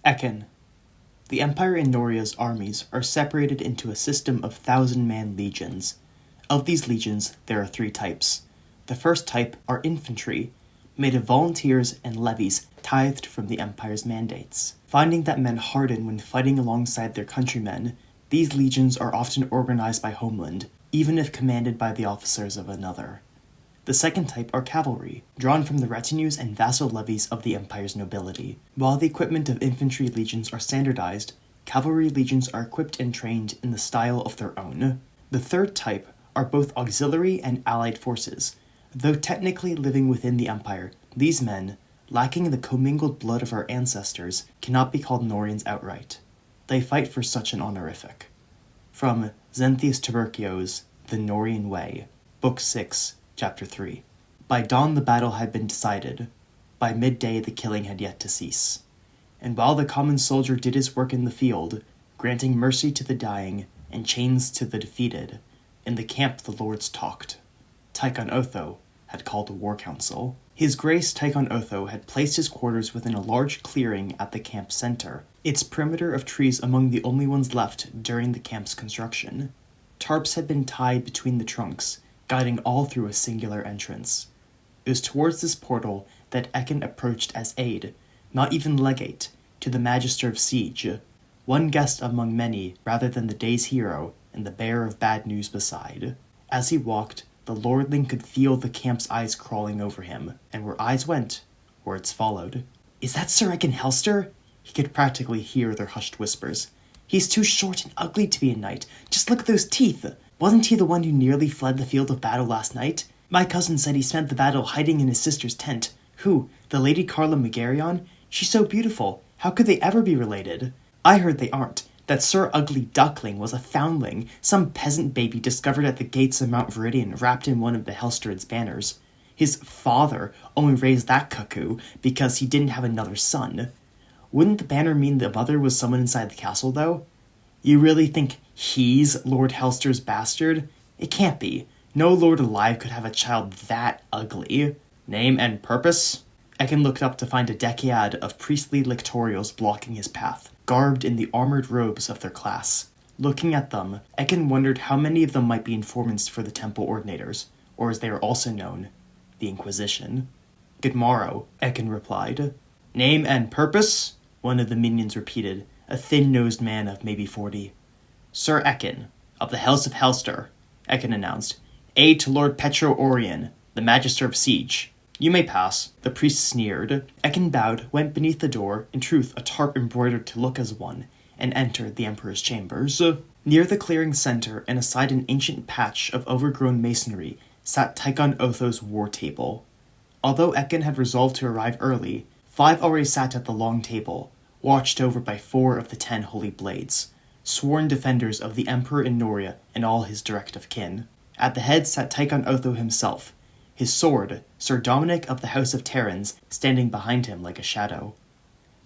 Ekkin. The Empire in Noria's armies are separated into a system of 1,000-man legions. Of these legions, there are 3 types. The first type are infantry, made of volunteers and levies tithed from the Empire's mandates. Finding that men harden when fighting alongside their countrymen, these legions are often organized by Homeland, even if commanded by the officers of another. The second type are cavalry, drawn from the retinues and vassal levies of the Empire's nobility. While the equipment of infantry legions are standardized, cavalry legions are equipped and trained in the style of their own. The third type are both auxiliary and allied forces. Though technically living within the Empire, these men, lacking the commingled blood of our ancestors, cannot be called Norians outright. They fight for such an honorific. From Xenthius Tubercio's The Norian Way, Book 6, Chapter 3. By dawn the battle had been decided. By midday the killing had yet to cease. And while the common soldier did his work in the field, granting mercy to the dying and chains to the defeated, in the camp the lords talked. Tychon Otho had called a war council. His Grace Tychon Otho had placed his quarters within a large clearing at the camp's center, its perimeter of trees among the only ones left during the camp's construction. Tarps had been tied between the trunks, guiding all through a singular entrance. It was towards this portal that Ekkin approached as aide, not even legate, to the Magister of Siege, one guest among many rather than the day's hero and the bearer of bad news beside. As he walked, the lordling could feel the camp's eyes crawling over him, and where eyes went, words followed. "Is that Sir Ekkin Helster?" He could practically hear their hushed whispers. "He's too short and ugly to be a knight. Just look at those teeth! Wasn't he the one who nearly fled the field of battle last night? My cousin said he spent the battle hiding in his sister's tent. Who? The Lady Carla Megarion? She's so beautiful. How could they ever be related? I heard they aren't. That Sir Ugly Duckling was a foundling, some peasant baby discovered at the gates of Mount Viridian wrapped in one of the Helstred's banners. His father only raised that cuckoo because he didn't have another son. Wouldn't the banner mean the mother was someone inside the castle, though? You really think he's Lord Helster's bastard? It can't be. No lord alive could have a child that ugly. Name and purpose? Ekkin looked up to find a decade of priestly lictorials blocking his path, garbed in the armored robes of their class. Looking at them, Ekkin wondered how many of them might be informants for the temple ordinators, or as they are also known, the Inquisition. "Good morrow," Ekkin replied. "Name and purpose?" one of the minions repeated, a thin-nosed man of maybe 40. "Sir Ekkin, of the House of Helster," Ekkin announced. "Aide to Lord Petro Orion, the Magister of Siege. You may pass." The priest sneered. Ekkin bowed, went beneath the door, in truth a tarp embroidered to look as one, and entered the Emperor's chambers. Near the clearing's center, and aside an ancient patch of overgrown masonry, sat Tychon Otho's war table. Although Ekkin had resolved to arrive early, 5 already sat at the long table, watched over by 4 of the 10 holy blades, sworn defenders of the Emperor in Noria and all his direct of kin. At the head sat Tychon Otho himself, his sword, Sir Dominic of the House of Terrans, standing behind him like a shadow.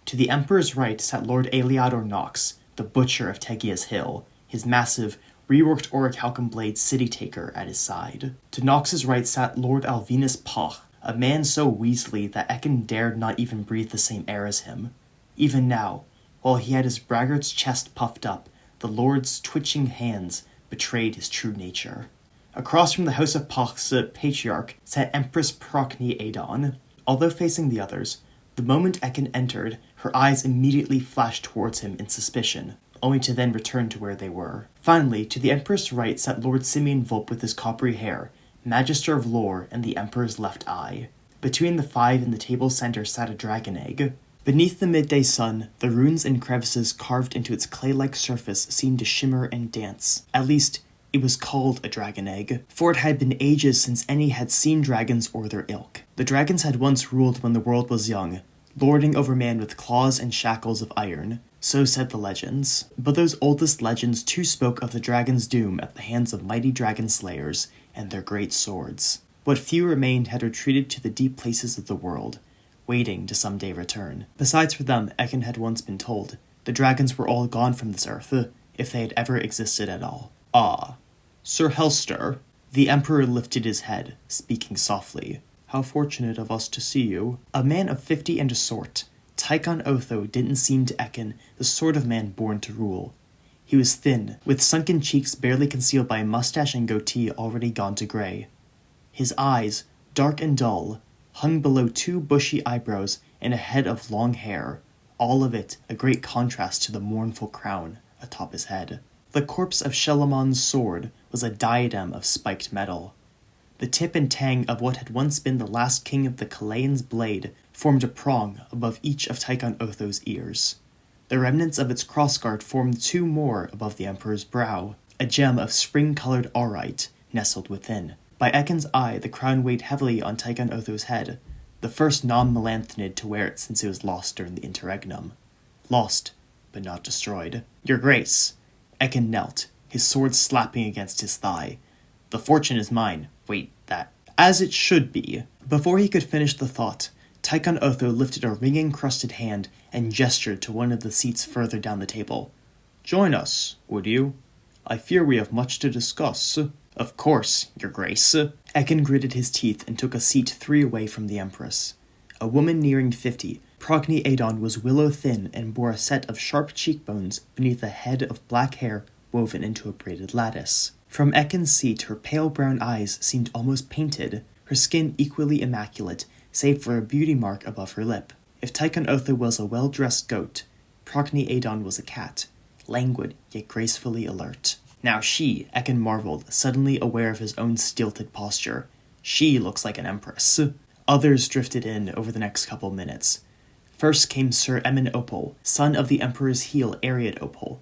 To the Emperor's right sat Lord Eliador Nox, the butcher of Tegia's Hill, his massive, reworked orichalcum blade city-taker at his side. To Nox's right sat Lord Alvinus Poch, a man so weaselly that Ekkin dared not even breathe the same air as him. Even now, while he had his braggart's chest puffed up, the lord's twitching hands betrayed his true nature. Across from the House of Poch's patriarch sat Empress Procne Adon. Although facing the others, the moment Ekkin entered, her eyes immediately flashed towards him in suspicion, only to then return to where they were. Finally, to the Empress' right sat Lord Simeon Vulp with his coppery hair, Magister of Lore and the Emperor's left eye. Between the 5 in the table's center sat a dragon egg. Beneath the midday sun, the runes and crevices carved into its clay-like surface seemed to shimmer and dance. At least, it was called a dragon egg, for it had been ages since any had seen dragons or their ilk. The dragons had once ruled when the world was young, lording over man with claws and shackles of iron. So said the legends. But those oldest legends too spoke of the dragon's doom at the hands of mighty dragon slayers and their great swords. What few remained had retreated to the deep places of the world, waiting to someday return. Besides for them, Ekkin had once been told, the dragons were all gone from this earth, if they had ever existed at all. "Ah, Sir Helster." The Emperor lifted his head, speaking softly. "How fortunate of us to see you." A man of 50 and a sort, Tychon Otho didn't seem to Ekkin the sort of man born to rule. He was thin, with sunken cheeks barely concealed by a mustache and goatee already gone to grey. His eyes, dark and dull, hung below two bushy eyebrows and a head of long hair, all of it a great contrast to the mournful crown atop his head. The corpse of Shelamon's sword was a diadem of spiked metal. The tip and tang of what had once been the last king of the Chileans' blade formed a prong above each of Tychon Otho's ears. The remnants of its crossguard formed two more above the emperor's brow, a gem of spring-colored aurite nestled within. By Ekkin's eye, the crown weighed heavily on Tychon Otho's head, the first non-Melanthinid to wear it since it was lost during the interregnum. Lost, but not destroyed. Your Grace. Ekkin knelt, his sword slapping against his thigh. The fortune is mine. Wait, that. As it should be. Before he could finish the thought, Tychon Otho lifted a ring-encrusted hand and gestured to one of the seats further down the table. Join us, would you? I fear we have much to discuss. Of course, Your Grace. Ekkin gritted his teeth and took a seat 3 away from the Empress. A woman nearing 50, Progne Adon was willow-thin and bore a set of sharp cheekbones beneath a head of black hair woven into a braided lattice. From Ekkin's seat, her pale brown eyes seemed almost painted, her skin equally immaculate, save for a beauty mark above her lip. If Tychon Otho was a well-dressed goat, Progne Adon was a cat, languid yet gracefully alert. Now she, Ekkin marveled, suddenly aware of his own stilted posture. She looks like an empress. Others drifted in over the next couple minutes. First came Sir Emin Opal, son of the Emperor's heel Ariad Opal,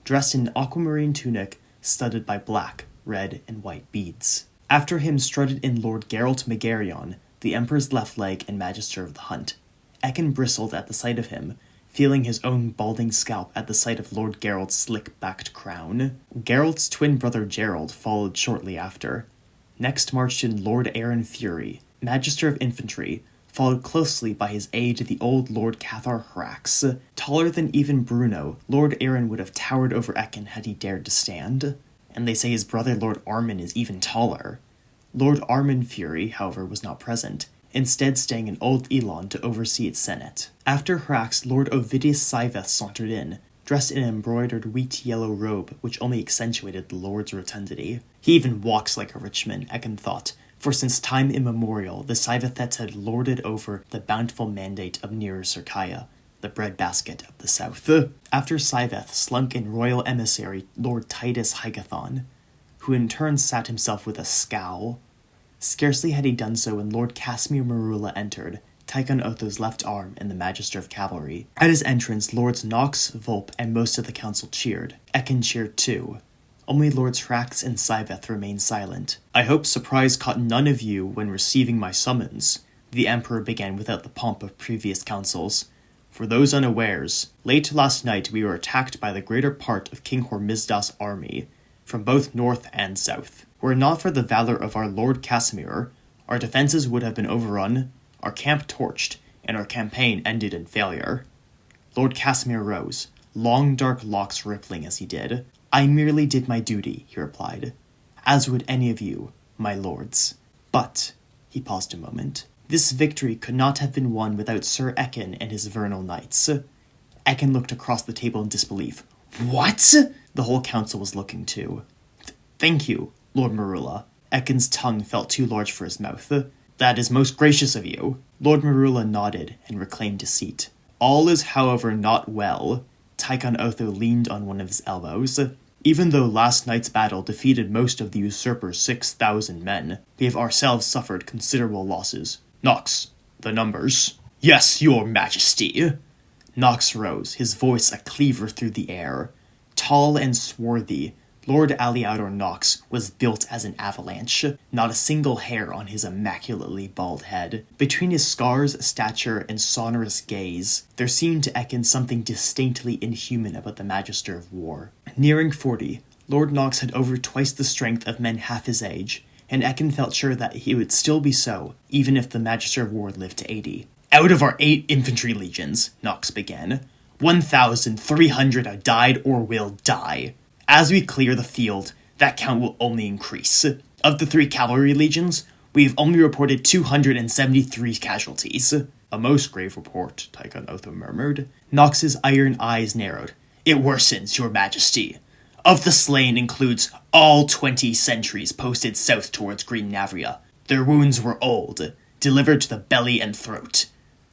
dressed in an aquamarine tunic studded by black, red, and white beads. After him strutted in Lord Geralt Megarion, the Emperor's left leg and Magister of the Hunt. Ekkin bristled at the sight of him, feeling his own balding scalp at the sight of Lord Geralt's slick-backed crown. Geralt's twin brother Gerald followed shortly after. Next marched in Lord Aaron Fury, Magister of Infantry, followed closely by his aide the old Lord Cathar Hrax. Taller than even Bruno, Lord Aaron would have towered over Ekkin had he dared to stand. And they say his brother Lord Armin is even taller. Lord Armin Fury, however, was not present, instead staying in Old Elon to oversee its senate. After Hrax, Lord Ovidius Scyveth sauntered in, dressed in an embroidered wheat-yellow robe which only accentuated the lord's rotundity. He even walks like a rich man, Ekkin thought, for since time immemorial the Scyvethets had lorded over the bountiful mandate of Nearer Circaia, the breadbasket of the south. After Scyveth slunk in royal emissary Lord Titus Hygathon, who in turn sat himself with a scowl. Scarcely had he done so when Lord Casimir Marula entered, Tychon Otho's left arm and the Magister of Cavalry. At his entrance, Lords Nox, Volp, and most of the council cheered. Ekkin cheered too. Only Lords Hrax and Scyveth remained silent. I hope surprise caught none of you when receiving my summons, the Emperor began without the pomp of previous councils. For those unawares, late last night we were attacked by the greater part of King Hormisdas' army, from both north and south. Were it not for the valor of our Lord Casimir, our defenses would have been overrun, our camp torched, and our campaign ended in failure. Lord Casimir rose, long dark locks rippling as he did. I merely did my duty, he replied, as would any of you, my lords. But, he paused a moment, this victory could not have been won without Sir Ekkin and his vernal knights. Ekkin looked across the table in disbelief. What? The whole council was looking too. Thank you, Lord Marula. Ekkin's tongue felt too large for his mouth. That is most gracious of you. Lord Marula nodded and reclaimed his seat. All is, however, not well. Tychon Otho leaned on one of his elbows. Even though last night's battle defeated most of the usurper's 6,000 men, we have ourselves suffered considerable losses. Nox, the numbers. Yes, your majesty. Nox rose, his voice a cleaver through the air. Tall and swarthy, Lord Aliador Nox was built as an avalanche, not a single hair on his immaculately bald head. Between his scars, stature, and sonorous gaze, there seemed to Ekkin something distinctly inhuman about the Magister of War. Nearing 40, Lord Nox had over twice the strength of men half his age, and Ekkin felt sure that he would still be so, even if the Magister of War lived to 80. Out of our 8 infantry legions, Nox began, 1,300 have died or will die. As we clear the field, that count will only increase. Of the 3 cavalry legions, we have only reported 273 casualties. A most grave report, Tychon Otho murmured. Nox's iron eyes narrowed. It worsens, your majesty. Of the slain includes all 20 sentries posted south towards Green Navria. Their wounds were old, delivered to the belly and throat.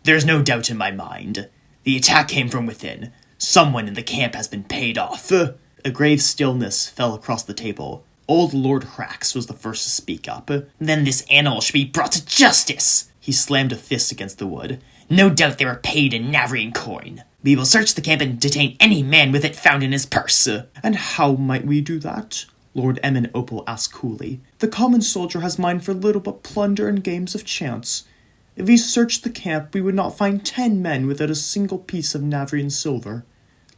There's no doubt in my mind. The attack came from within. Someone in the camp has been paid off. A grave stillness fell across the table. Old Lord Hrax was the first to speak up. Then this animal should be brought to justice! He slammed a fist against the wood. No doubt they were paid in Navrian coin. We will search the camp and detain any man with it found in his purse. And how might we do that? Lord Emin Opal asked coolly. The common soldier has mind for little but plunder and games of chance. If we searched the camp, we would not find 10 men without a single piece of Navrian silver.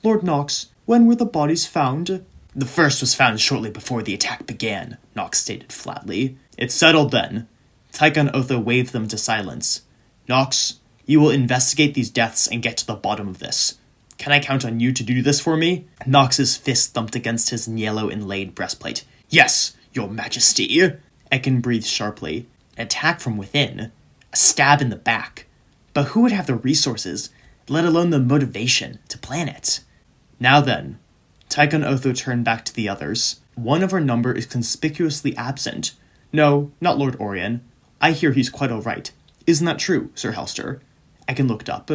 Lord Nox, when were the bodies found? The first was found shortly before the attack began, Nox stated flatly. It's settled then. Tychon Otho waved them to silence. Nox, you will investigate these deaths and get to the bottom of this. Can I count on you to do this for me? Nox's fist thumped against his yellow-inlaid breastplate. Yes, your majesty. Ekkin breathed sharply. An attack from within. A stab in the back. But who would have the resources, let alone the motivation, to plan it? Now then, Tychon Otho turned back to the others. One of our number is conspicuously absent. No, not Lord Orion. I hear he's quite all right. Isn't that true, Sir Helster? Ekkin looked up.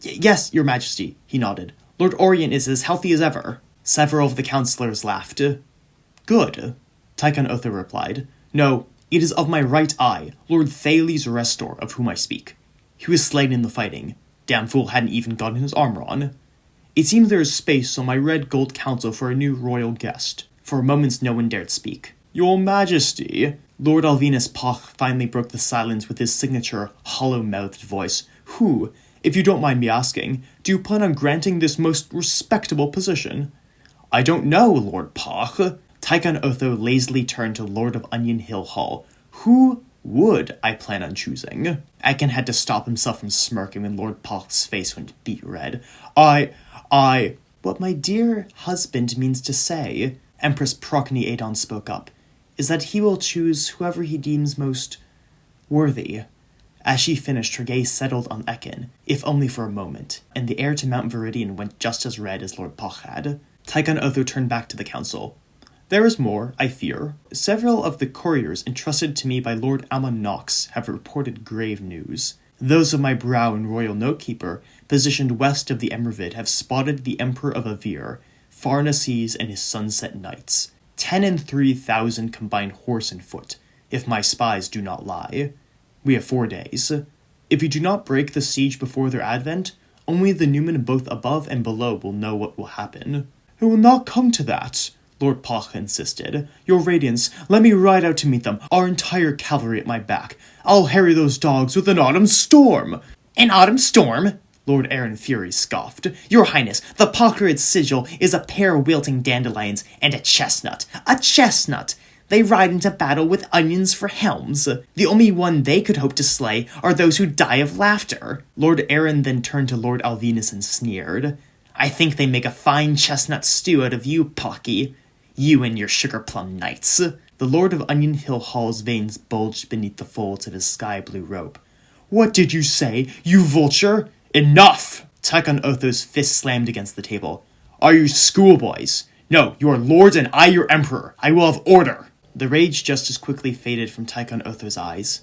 Yes, your majesty, he nodded. Lord Orion is as healthy as ever. Several of the councillors laughed. Good, Tychon Otho replied. No, it is of my right eye, Lord Thales Restor, of whom I speak. He was slain in the fighting. Damn fool hadn't even gotten his armor on. It seems there is space on my red gold council for a new royal guest. For moments no one dared speak. Your majesty, Lord Alvinus Poch finally broke the silence with his signature, hollow-mouthed voice. Who, if you don't mind me asking, do you plan on granting this most respectable position? I don't know, Lord Poch. Tychon Otho lazily turned to Lord of Onion Hill Hall. Who would I plan on choosing? Ekkin had to stop himself from smirking when Lord Poch's face went beet red. What my dear husband means to say, Empress Procne Adon spoke up, is that he will choose whoever he deems most worthy. As she finished, her gaze settled on Ekkin, if only for a moment, and the air to Mount Viridian went just as red as Lord Poch had. Tychon Otho turned back to the council. There is more, I fear. Several of the couriers entrusted to me by Lord Amon Nox have reported grave news. Those of my brow and royal notekeeper, positioned west of the Emervid, have spotted the Emperor of Avir, Pharnaces and his sunset knights. 10 and 3,000 combined horse and foot, if my spies do not lie. We have 4 days. If we do not break the siege before their advent, only the Numen both above and below will know what will happen. It will not come to that, Lord Poch insisted. Your Radiance, let me ride out to meet them, our entire cavalry at my back. I'll harry those dogs with an autumn storm. An autumn storm? Lord Aaron Fury scoffed. Your Highness, the Pockred sigil is a pair of wilting dandelions and a chestnut. A chestnut! They ride into battle with onions for helms. The only one they could hope to slay are those who die of laughter. Lord Aaron then turned to Lord Alvinus and sneered. I think they make a fine chestnut stew out of you, Pocky. You and your sugar-plum knights. The Lord of Onion Hill Hall's veins bulged beneath the folds of his sky-blue robe. What did you say, you vulture? Enough! Tychon Otho's fist slammed against the table. Are you schoolboys? No, you are lords and I your emperor. I will have order. The rage just as quickly faded from Tychon Otho's eyes.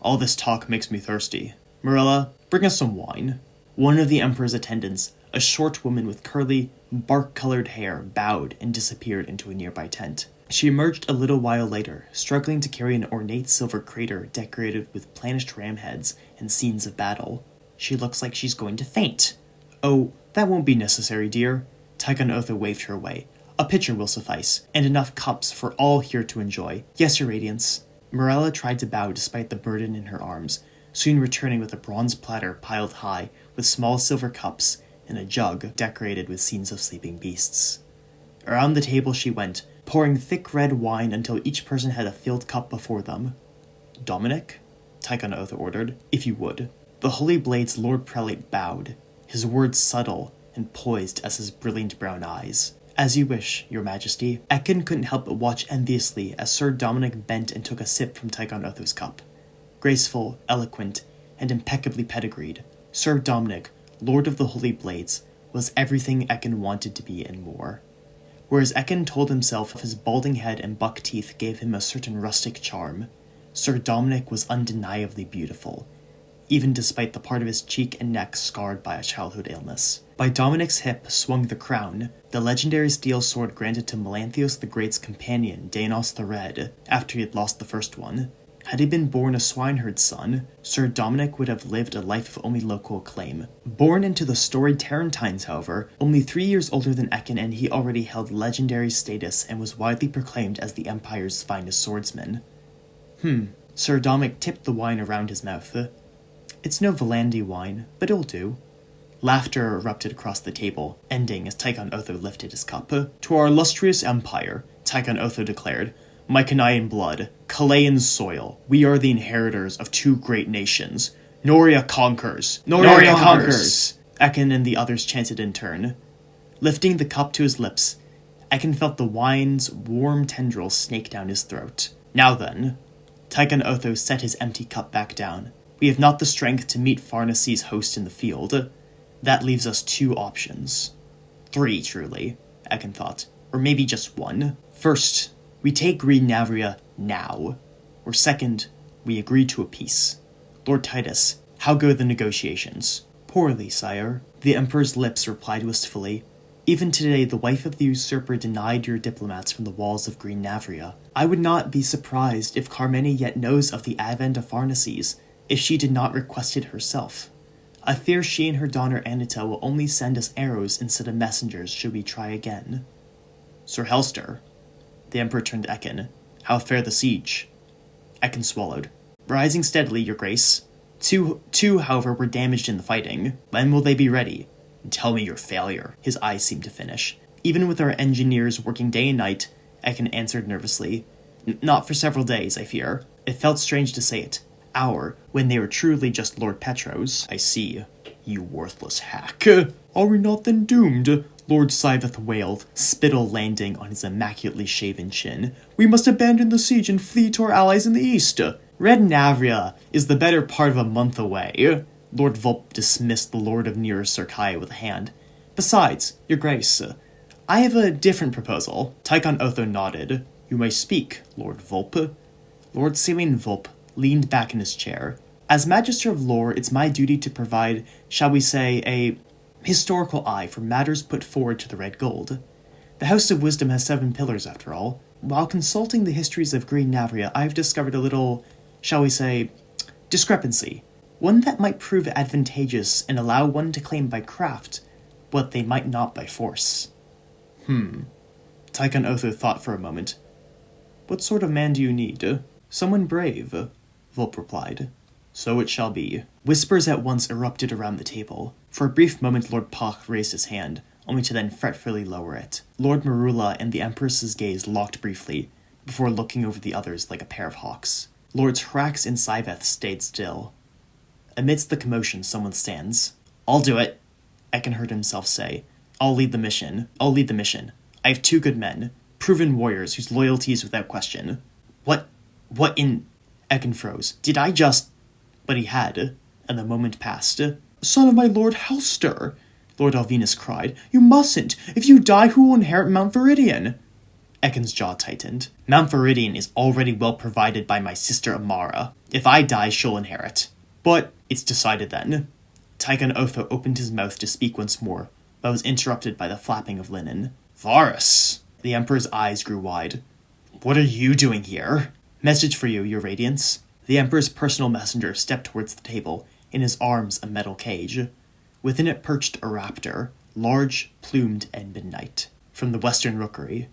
All this talk makes me thirsty. Marilla, bring us some wine. One of the emperor's attendants, a short woman with curly, bark-colored hair, bowed and disappeared into a nearby tent. She emerged a little while later, struggling to carry an ornate silver crater decorated with planished ram heads and scenes of battle. She looks like she's going to faint. Oh, that won't be necessary, dear. Tychon Otho waved her away. A pitcher will suffice, and enough cups for all here to enjoy. Yes, your Radiance. Morella tried to bow despite the burden in her arms, soon returning with a bronze platter piled high with small silver cups and a jug decorated with scenes of sleeping beasts. Around the table she went, pouring thick red wine until each person had a filled cup before them. Dominic? Tychon Otho ordered, if you would. The Holy Blade's Lord Prelate bowed, his words subtle and poised as his brilliant brown eyes. As you wish, your majesty. Ekkin couldn't help but watch enviously as Sir Dominic bent and took a sip from Tychon Otho's cup. Graceful, eloquent, and impeccably pedigreed, Sir Dominic, Lord of the Holy Blades, was everything Ekkin wanted to be and more. Whereas Ekkin told himself his balding head and buck teeth gave him a certain rustic charm, Sir Dominic was undeniably beautiful, even despite the part of his cheek and neck scarred by a childhood illness. By Dominic's hip swung the crown, the legendary steel sword granted to Melanthios the Great's companion, Danos the Red, after he had lost the first one. Had he been born a swineherd's son, Sir Dominic would have lived a life of only local acclaim. Born into the storied Tarentines, however, only 3 years older than Ekkin, and he already held legendary status and was widely proclaimed as the Empire's finest swordsman. Sir Dominic tipped the wine around his mouth. It's no Volandi wine, but it'll do. Laughter erupted across the table, ending as Tychon Otho lifted his cup. To our illustrious empire, Tychon Otho declared, Mycenaean blood, Chilean soil, we are the inheritors of two great nations. Noria conquers! Noria conquers! Ekkin and the others chanted in turn. Lifting the cup to his lips, Ekkin felt the wine's warm tendrils snake down his throat. Now then, Tychon Otho set his empty cup back down. We have not the strength to meet Pharnaces' host in the field. That leaves us 2 options. 3, truly, Ekkin thought. Or maybe just 1. First, we take Green Navria now. Or second, we agree to a peace. Lord Titus, how go the negotiations? Poorly, sire, the Emperor's lips replied wistfully. Even today, the wife of the usurper denied your diplomats from the walls of Green Navria. I would not be surprised if Carmene yet knows of the advent of Pharnaces, if she did not request it herself. I fear she and her daughter Anita will only send us arrows instead of messengers should we try again. Sir Helster. The Emperor turned to Ekkin. How fare the siege? Ekkin swallowed. Rising steadily, your grace. Two, however, were damaged in the fighting. When will they be ready? Tell me your failure. His eyes seemed to finish. Even with our engineers working day and night, Ekkin answered nervously. Not for several days, I fear. It felt strange to say it. When they were truly just Lord Petro's. I see. You worthless hack. Are we not then doomed? Lord Siveth wailed, spittle landing on his immaculately shaven chin. We must abandon the siege and flee to our allies in the east. Red Navria is the better part of a month away. Lord Vulp dismissed the Lord of Near Circaia with a hand. Besides, your grace, I have a different proposal. Tychon Otho nodded. You may speak, Lord Vulp. Lord Selene Vulp leaned back in his chair. As Magister of Lore, it's my duty to provide, shall we say, a historical eye for matters put forward to the Red Gold. The House of Wisdom has 7 pillars, after all. While consulting the histories of Green Navria, I have discovered a little, shall we say, discrepancy. One that might prove advantageous and allow one to claim by craft what they might not by force. Tychon Otho thought for a moment. What sort of man do you need? Someone brave, Vulp replied. So it shall be. Whispers at once erupted around the table. For a brief moment Lord Poch raised his hand, only to then fretfully lower it. Lord Marula and the Empress's gaze locked briefly, before looking over the others like a pair of hawks. Lords Hrax and Siveth stayed still. Amidst the commotion, someone stands. I'll do it, Ekkin heard himself say. I'll lead the mission. I have 2 good men, proven warriors whose loyalty is without question. What in... Ekkin froze. Did I just... But he had, and the moment passed. Son of my Lord Helster, Lord Alvinus cried. You mustn't! If you die, who will inherit Mount Viridian? Ekkin's jaw tightened. Mount Viridian is already well provided by my sister Amara. If I die, she'll inherit. But it's decided then. Tychon Otho opened his mouth to speak once more, but was interrupted by the flapping of linen. Varus! The Emperor's eyes grew wide. What are you doing here? Message for you, your radiance. The Emperor's personal messenger stepped towards the table, in his arms a metal cage. Within it perched a raptor, large, plumed, and midnight. From the western rookery.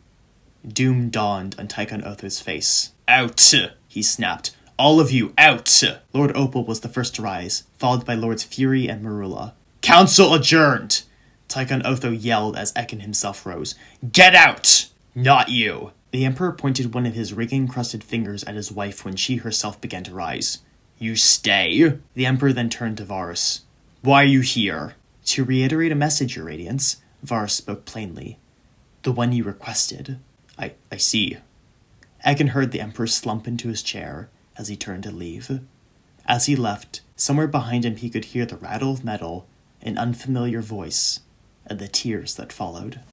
Doom dawned on Tychon Otho's face. Out! He snapped. All of you, out! Lord Opal was the first to rise, followed by Lords Fury and Marula. Council adjourned! Tychon Otho yelled as Ekkin himself rose. Get out! Not you! The Emperor pointed one of his rig-encrusted fingers at his wife when she herself began to rise. You stay? The Emperor then turned to Varus. Why are you here? To reiterate a message, your radiance, Varus spoke plainly. The one you requested. I see. Ekkin heard the Emperor slump into his chair as he turned to leave. As he left, somewhere behind him he could hear the rattle of metal, an unfamiliar voice, and the tears that followed.